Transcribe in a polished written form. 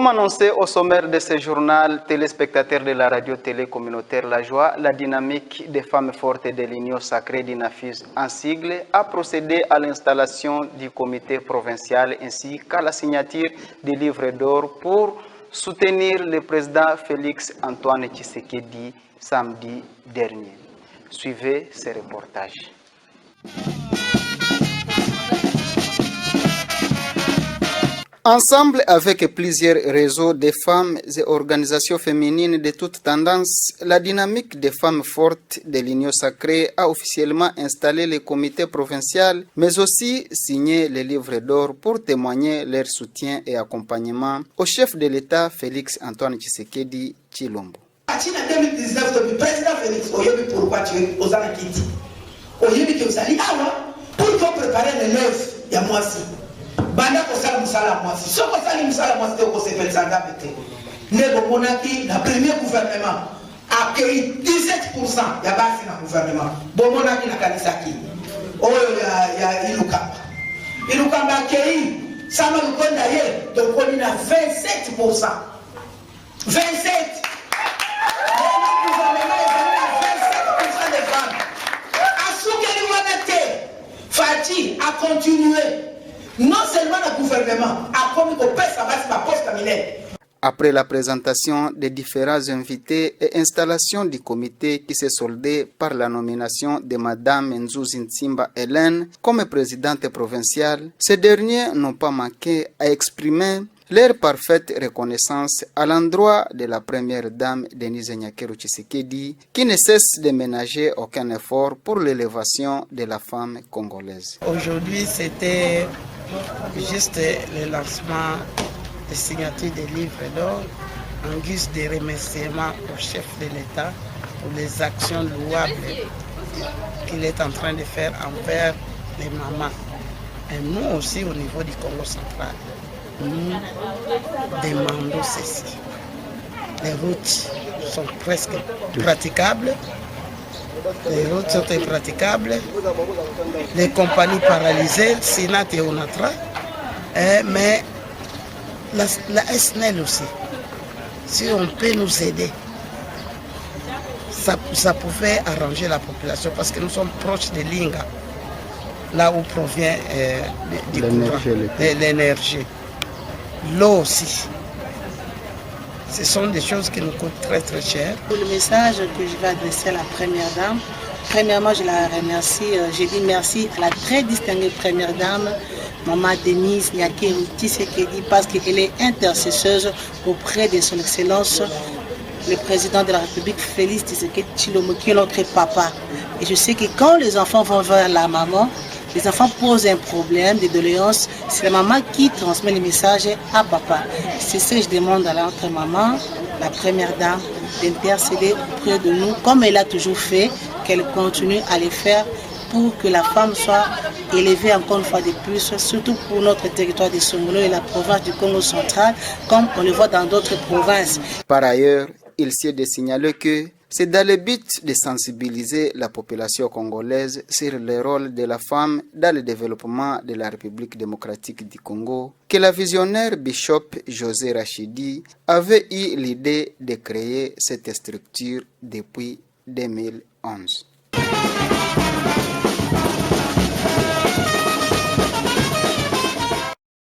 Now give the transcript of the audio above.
annoncé au sommaire de ce journal, téléspectateurs de la radio-télé communautaire La Joie, la dynamique des femmes fortes de l'Union sacrée d'Inafus en sigle a procédé à l'installation du comité provincial ainsi qu'à la signature des livres d'or pour soutenir le président Félix Antoine Tshisekedi samedi dernier. Suivez ce reportage. Ensemble avec plusieurs réseaux de femmes et organisations féminines de toutes tendances, la dynamique des femmes fortes de l'Union sacrée a officiellement installé le comité provincial, mais aussi signé le livre d'or pour témoigner leur soutien et accompagnement au chef de l'État Félix Antoine Tshisekedi Tshilombo. En 2019, le président Félix, pourquoi tu es aux Anakiti? Pour préparer le 9, il y a moi aussi. Banda kosala musala mwasi soko sali musala mwasi te ko sepel sanga pete nebo monaki na premier gouvernement accueilli 17% ya basi na gouvernement bo monaki na kanisa ki oyo ya ilukamba accueilli sama lukonda ye donc on a 27% 27 des femmes asukeli monate Fati a continué. Non seulement le gouvernement a commis au père Sabas la poste cabinet. Après la présentation des différents invités et installation du comité qui s'est soldé par la nomination de Madame Nzuzi Nsimba Hélène comme présidente provinciale, ces derniers n'ont pas manqué à exprimer leur parfaite reconnaissance à l'endroit de la première dame Denise Nyakeru Tshisekedi qui ne cesse de ménager aucun effort pour l'élévation de la femme congolaise. Aujourd'hui, c'était juste le lancement de signature des livres d'or en guise de remerciement au chef de l'État pour les actions louables qu'il est en train de faire envers les mamans. Et nous aussi au niveau du Congo central, nous demandons ceci. Les routes sont presque praticables. Les routes sont impraticables, les compagnies paralysées, Sinat et Onatra, mais la SNEL aussi, si on peut nous aider, ça pouvait arranger la population parce que nous sommes proches de Linga, là où provient l'énergie. L'eau aussi. Ce sont des choses qui nous coûtent très très cher. Pour le message que je vais adresser à la première dame, premièrement je la remercie, je dis merci à la très distinguée première dame, Maman Denise Nyakeru Tshisekedi, parce qu'elle est intercesseuse auprès de son excellence, le président de la République Félix Tshisekedi Tshilombo, qui est notre papa. Et je sais que quand les enfants vont vers la maman, les enfants posent un problème de doléance, c'est la maman qui transmet le message à papa. C'est ce que je demande à notre maman, la première dame, d'intercéder auprès de nous, comme elle a toujours fait, qu'elle continue à le faire pour que la femme soit élevée encore une fois de plus, surtout pour notre territoire de Songolo et la province du Congo central, comme on le voit dans d'autres provinces. Par ailleurs, il s'est de signaler que c'est dans le but de sensibiliser la population congolaise sur le rôle de la femme dans le développement de la République démocratique du Congo que la visionnaire Bishop José Rachidi avait eu l'idée de créer cette structure depuis 2011.